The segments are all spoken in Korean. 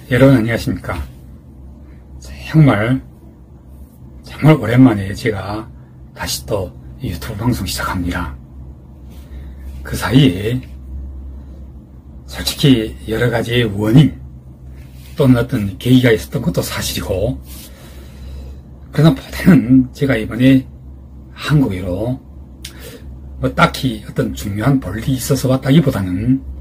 여러분 안녕하십니까. 정말 오랜만에 제가 다시 또 유튜브 방송 시작합니다. 그 사이에 솔직히 여러가지의 원인 또는 어떤 계기가 있었던 것도 사실이고, 그러나 보다는 제가 이번에 한국으로 딱히 어떤 중요한 볼일이 있어서 왔다기보다는,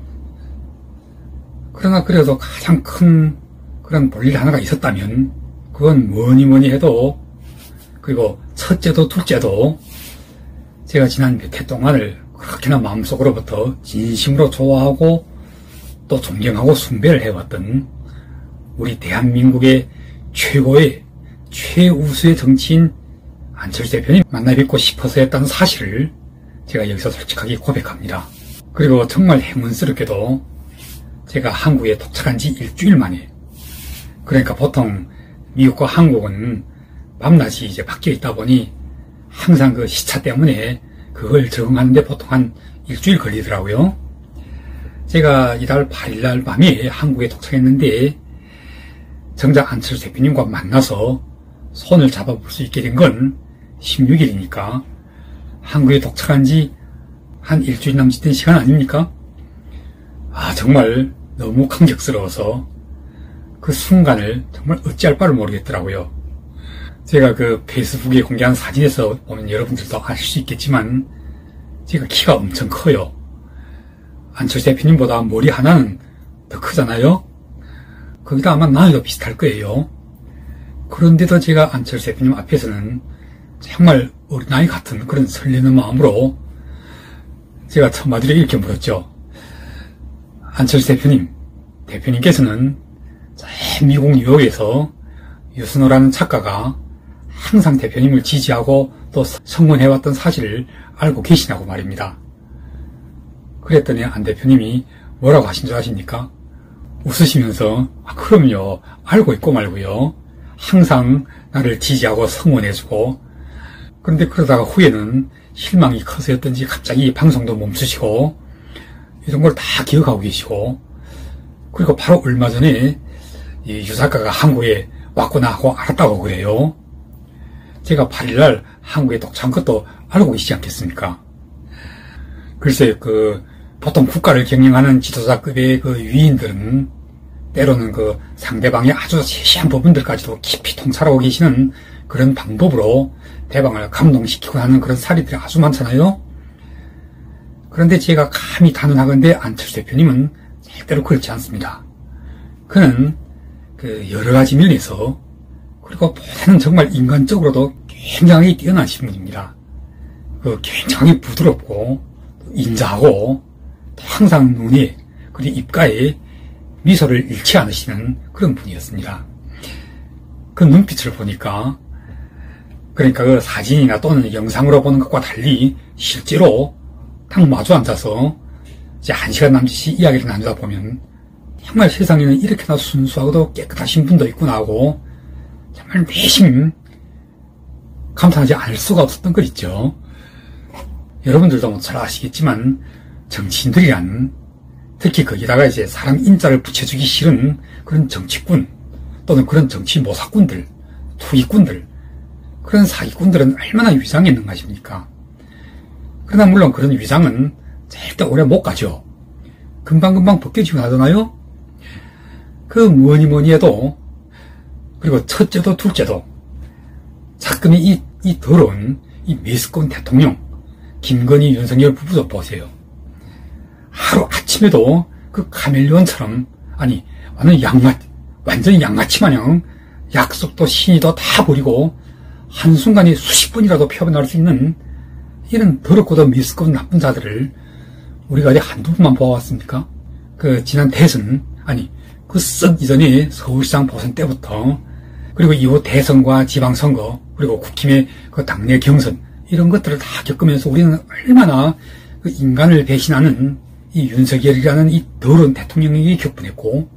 그러나 그래도 가장 큰 그런 볼일 하나가 있었다면 그건 뭐니 해도, 그리고 첫째도 둘째도 제가 지난 몇 해 동안을 그렇게나 마음속으로부터 진심으로 좋아하고 또 존경하고 숭배를 해왔던 우리 대한민국의 최고의 최우수의 정치인 안철수 대표님 만나 뵙고 싶어서 했다는 사실을 제가 여기서 솔직하게 고백합니다. 그리고 정말 행운스럽게도 제가 한국에 도착한 지 일주일 만에, 그러니까 보통 미국과 한국은 밤낮이 이제 바뀌어 있다 보니 항상 그 시차 때문에 그걸 적응하는데 보통 한 일주일 걸리더라고요. 제가 이달 8일날 밤에 한국에 도착했는데, 정작 안철수 대표님과 만나서 손을 잡아볼 수 있게 된 건 16일이니까 한국에 도착한 지 한 일주일 남짓 된 시간 아닙니까? 정말 너무 감격스러워서 그 순간을 정말 어찌할 바를 모르겠더라고요. 제가 그 페이스북에 공개한 사진에서 보면 여러분들도 아실 수 있겠지만 제가 키가 엄청 커요. 안철수 대표님보다 머리 하나는 더 크잖아요. 거기다 아마 나이도 비슷할 거예요. 그런데도 제가 안철수 대표님 앞에서는 정말 어린아이 같은 그런 설레는 마음으로 제가 한마디로 이렇게 물었죠. 안철수 대표님께서는 미국 뉴욕에서 유순호라는 작가가 항상 대표님을 지지하고 또 성원해왔던 사실을 알고 계시냐고 말입니다. 그랬더니 안 대표님이 뭐라고 하신 줄 아십니까? 웃으시면서 그럼요, 알고 있고 말고요, 항상 나를 지지하고 성원해주고, 그런데 그러다가 후에는 실망이 커서였던지 갑자기 방송도 멈추시고 이런 걸 다 기억하고 계시고, 그리고 바로 얼마 전에 이 유 작가가 한국에 왔구나 하고 알았다고 그래요. 제가 8일날 한국에 도착한 것도 알고 계시지 않겠습니까? 글쎄, 보통 국가를 경영하는 지도자급의 그 위인들은 때로는 그 상대방의 아주 세시한 부분들까지도 깊이 통찰하고 계시는 그런 방법으로 대방을 감동시키고 하는 그런 사례들이 아주 많잖아요. 그런데 제가 감히 단언하건대 안철수 대표님은 절대로 그렇지 않습니다. 그는 여러 가지 면에서, 그리고 보다는 정말 인간적으로도 굉장히 뛰어나신 분입니다. 굉장히 부드럽고 인자하고 항상 눈에 그리고 입가에 미소를 잃지 않으시는 그런 분이었습니다. 그 눈빛을 보니까, 그러니까 그 사진이나 또는 영상으로 보는 것과 달리 실제로 딱 마주 앉아서 이제 1시간 남짓이 이야기를 나누다 보면 정말 세상에는 이렇게나 순수하고도 깨끗하신 분도 있구나 하고 정말 내심 감탄하지 않을 수가 없었던 것 있죠. 여러분들도 잘 아시겠지만 정치인들이란, 특히 거기다가 이제 사람 인자를 붙여주기 싫은 그런 정치꾼 또는 그런 정치 모사꾼들, 투기꾼들, 그런 사기꾼들은 얼마나 위장이 있는 것입니까? 그러나 물론 그런 위장은 절대 오래 못 가죠. 금방금방 벗겨지고 하잖아요. 뭐니 해도, 그리고 첫째도 둘째도 자꾸이 이 더러운 이 메스꺼운 대통령 김건희 윤석열 부부도 보세요. 하루 아침에도 그 카멜레온처럼, 완전히 양아치 마냥 약속도 신의도 다 버리고 한순간에 수십 번이라도 표현할 수 있는 이런 더럽고도 미스꺼운 나쁜 자들을 우리가 어디 한두 번만 보아왔습니까? 지난 대선, 썩 이전에 서울시장 보선 때부터, 그리고 이후 대선과 지방선거, 그리고 국힘의 당내 경선, 이런 것들을 다 겪으면서 우리는 얼마나 인간을 배신하는 이 윤석열이라는 이 더러운 대통령에게 격분했고,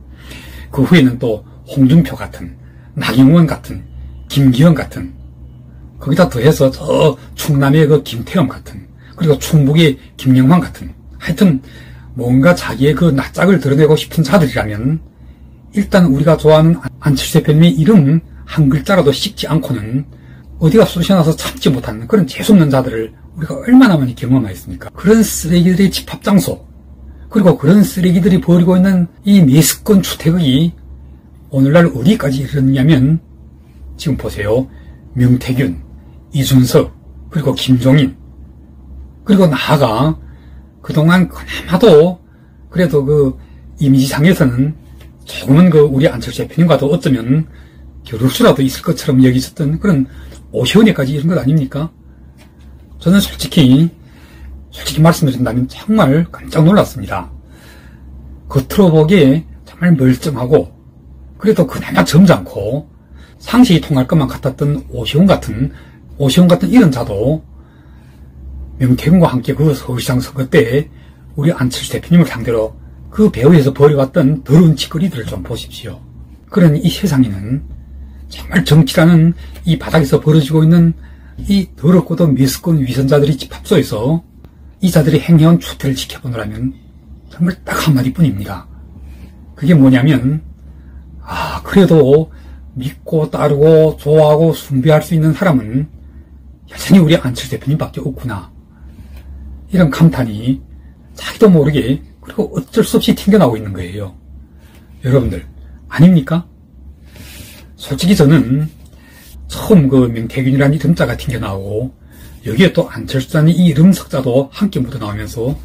그 후에는 또 홍준표 같은, 나경원 같은, 김기현 같은, 거기다 더해서 저 충남의 김태형 같은, 그리고 충북의 김영만 같은, 하여튼 뭔가 자기의 낯짝을 드러내고 싶은 자들이라면 일단 우리가 좋아하는 안철수 대표님의 이름 한 글자라도 씹지 않고는 어디가 쑤셔나서 참지 못하는 그런 재수없는 자들을 우리가 얼마나 많이 경험하였습니까? 그런 쓰레기들의 집합장소, 그리고 그런 쓰레기들이 벌이고 있는 이 매스건 주택이 오늘날 어디까지 이르렀냐면, 지금 보세요. 명태균, 이준석, 그리고 김종인, 그리고 나아가 그동안 그나마도 그래도 그 이미지상에서는 조금은 그 우리 안철수 대표님과도 어쩌면 겨룰수라도 있을 것처럼 여기셨던 그런 오시원에까지 이런 것 아닙니까? 저는 솔직히 말씀드린다면 정말 깜짝 놀랐습니다. 겉으로 보기에 정말 멀쩡하고 그래도 그나마 점잖고 상식이 통할 것만 같았던 오시원 같은 이런 자도 명태균과 함께 그 서울시장 선거 때 우리 안철수 대표님을 상대로 그 배후에서 벌여왔던 더러운 짓거리들을 좀 보십시오. 그런 이 세상에는 정말 정치라는 이 바닥에서 벌어지고 있는 이 더럽고도 미스건 위선자들이 집합소에서 이 자들이 행해온 추태를 지켜보느라면 정말 딱 한마디뿐입니다. 그게 뭐냐면, 그래도 믿고 따르고 좋아하고 숭배할 수 있는 사람은 여전히 우리 안철수 대표님밖에 없구나. 이런 감탄이 자기도 모르게 그리고 어쩔 수 없이 튕겨나오고 있는 거예요. 여러분들 아닙니까? 솔직히 저는 처음 그 명태균이라는 이름자가 튕겨나오고 여기에 또 안철수라는 이 이름 석자도 함께 묻어나오면서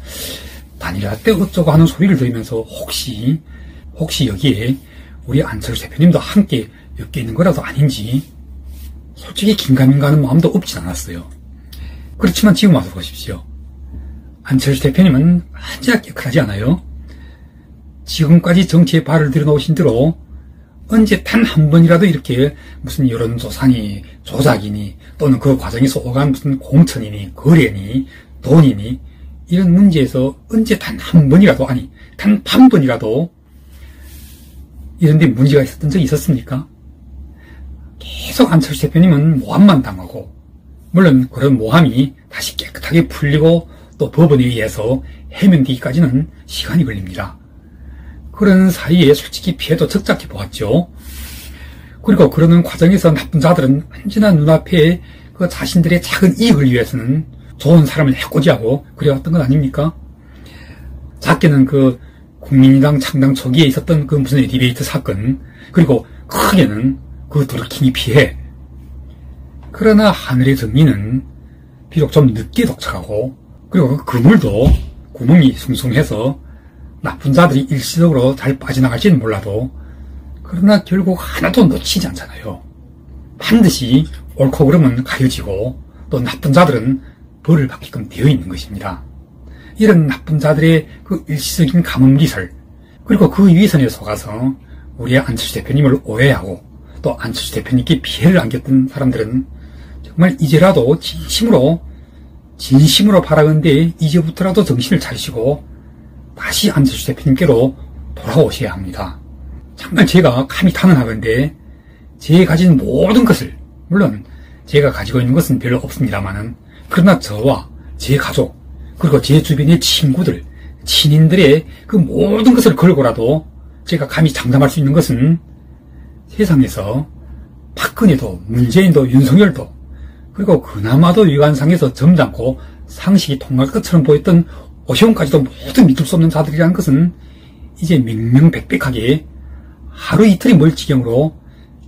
단일화 때 어쩌고 하는 소리를 들으면서 혹시 여기에 우리 안철수 대표님도 함께 엮여 있는 거라도 아닌지 솔직히 긴가민가 하는 마음도 없진 않았어요. 그렇지만 지금 와서 보십시오. 안철수 대표님은 언제나 깨끗하지 않아요? 지금까지 정치에 발을 들여놓으신 대로 언제 단 한 번이라도 이렇게 무슨 여론조사니 조작이니 또는 그 과정에서 오간 무슨 공천이니 거래니 돈이니 이런 문제에서 언제 단 한 번이라도 아니 단 반 번이라도 이런 데 문제가 있었던 적이 있었습니까? 계속 안철수 대표님은 모함만 당하고 물론 그런 모함이 다시 깨끗하게 풀리고 또 법원에 의해서 해명되기까지는 시간이 걸립니다. 그런 사이에 솔직히 피해도 적잖게 보았죠. 그리고 그러는 과정에서 나쁜 자들은 언제나 눈앞에 그 자신들의 작은 이익을 위해서는 좋은 사람을 해코지하고 그래왔던 건 아닙니까? 작게는 그 국민의당 창당 초기에 있었던 그 무슨 디베이트 사건, 그리고 크게는 그 드루킹이 피해. 그러나 하늘의 정리는 비록 좀 늦게 도착하고 그리고 그 그물도 구멍이 숭숭해서 나쁜 자들이 일시적으로 잘 빠져나갈지는 몰라도 그러나 결국 하나도 놓치지 않잖아요. 반드시 옳고 그름은 가려지고 또 나쁜 자들은 벌을 받게끔 되어 있는 것입니다. 이런 나쁜 자들의 그 일시적인 가뭄기설 그리고 그 위선에 속아서 우리의 안철수 대표님을 오해하고 또 안철수 대표님께 피해를 안겼던 사람들은 정말 이제라도 진심으로 바라건대 이제부터라도 정신을 차리시고 다시 안철수 대표님께로 돌아오셔야 합니다. 정말 제가 감히 탄원하건대 제 가진 모든 것을, 물론 제가 가지고 있는 것은 별로 없습니다만은 그러나 저와 제 가족 그리고 제 주변의 친구들, 친인들의 그 모든 것을 걸고라도 제가 감히 장담할 수 있는 것은 세상에서 박근혜도 문재인도 윤석열도 그리고 그나마도 위관상에서 점잖고 상식이 통할 것처럼 보였던 오시원까지도 모두 믿을 수 없는 자들이라는 것은 이제 명명백백하게 하루 이틀이 멀지경으로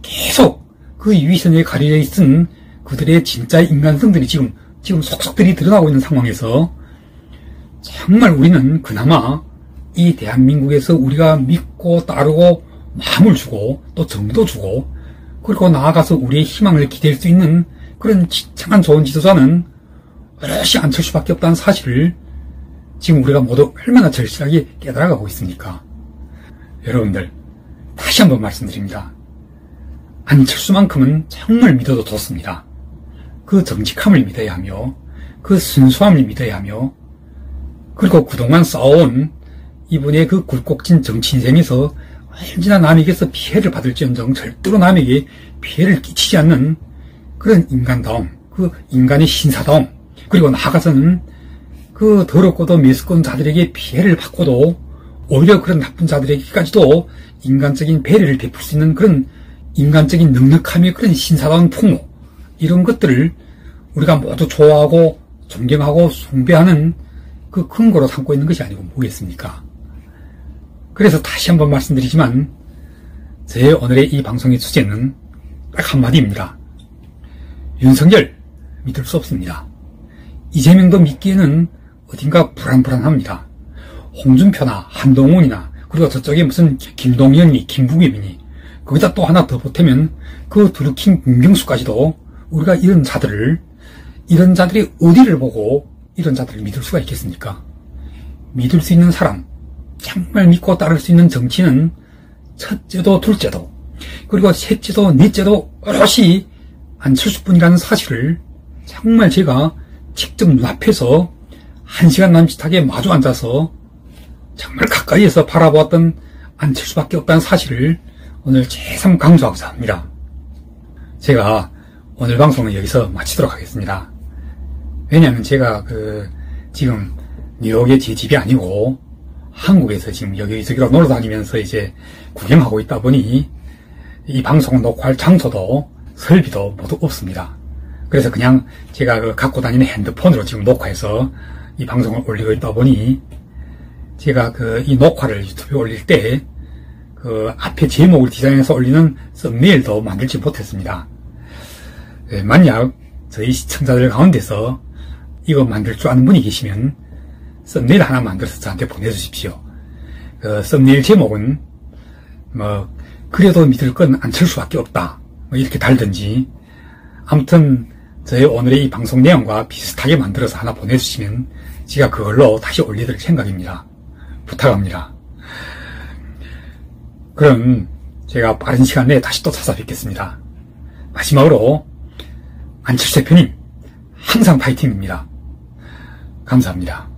계속 그 위선에 가려져 있은 그들의 진짜 인간성들이 지금 속속들이 드러나고 있는 상황에서 정말 우리는 그나마 이 대한민국에서 우리가 믿고 따르고 마음을 주고 또 정도 주고 그리고 나아가서 우리의 희망을 기댈 수 있는 그런 진정한 좋은 지도자는 오롯이 안철수밖에 없다는 사실을 지금 우리가 모두 얼마나 절실하게 깨달아가고 있습니까? 여러분들 다시 한번 말씀드립니다. 안철수만큼은 정말 믿어도 좋습니다. 그 정직함을 믿어야 하며 그 순수함을 믿어야 하며 그리고 그동안 쌓아온 이분의 그 굴곡진 정치 인생에서 언제나 남에게서 피해를 받을지언정 절대로 남에게 피해를 끼치지 않는 그런 인간다움, 그 인간의 신사다움, 그리고 나아가서는 그 더럽고도 메스꺼운 자들에게 피해를 받고도 오히려 그런 나쁜 자들에게까지도 인간적인 배려를 베풀 수 있는 그런 인간적인 넉넉함의 그런 신사다운 풍모, 이런 것들을 우리가 모두 좋아하고 존경하고 숭배하는 그 근거로 삼고 있는 것이 아니고 뭐겠습니까? 그래서 다시 한번 말씀드리지만 제 오늘의 이 방송의 주제는 딱 한마디입니다. 윤석열 믿을 수 없습니다. 이재명도 믿기에는 어딘가 불안합니다. 홍준표나 한동훈이나 그리고 저쪽에 무슨 김동연이 김부겸이니 거기다 또 하나 더 보태면 그 드루킹 문경수까지도 우리가 이런 자들이 어디를 보고 이런 자들을 믿을 수가 있겠습니까? 믿을 수 있는 사람, 정말 믿고 따를 수 있는 정치는 첫째도 둘째도 그리고 셋째도 넷째도 오롯이 안철수뿐이라는 사실을 정말 제가 직접 눈앞에서 1시간 남짓하게 마주 앉아서 정말 가까이에서 바라보았던 안철수밖에 없다는 사실을 오늘 재삼 강조하고자 합니다. 제가 오늘 방송은 여기서 마치도록 하겠습니다. 왜냐하면 제가 지금 뉴욕에 제 집이 아니고 한국에서 지금 여기저기로 놀러 다니면서 이제 구경하고 있다 보니 이 방송 녹화할 장소도 설비도 모두 없습니다. 그래서 그냥 제가 갖고 다니는 핸드폰으로 지금 녹화해서 이 방송을 올리고 있다 보니 제가 이 녹화를 유튜브에 올릴 때 앞에 제목을 디자인해서 올리는 썸네일도 만들지 못했습니다. 만약 저희 시청자들 가운데서 이거 만들 줄 아는 분이 계시면 썸네일 하나 만들어서 저한테 보내주십시오. 썸네일 제목은 그래도 믿을 건 안철수밖에 없다 이렇게 달든지, 아무튼 저희 오늘의 이 방송 내용과 비슷하게 만들어서 하나 보내주시면 제가 그걸로 다시 올려드릴 생각입니다. 부탁합니다. 그럼 제가 빠른 시간 내에 다시 또 찾아뵙겠습니다. 마지막으로 안철수 대표님 항상 파이팅입니다. 감사합니다.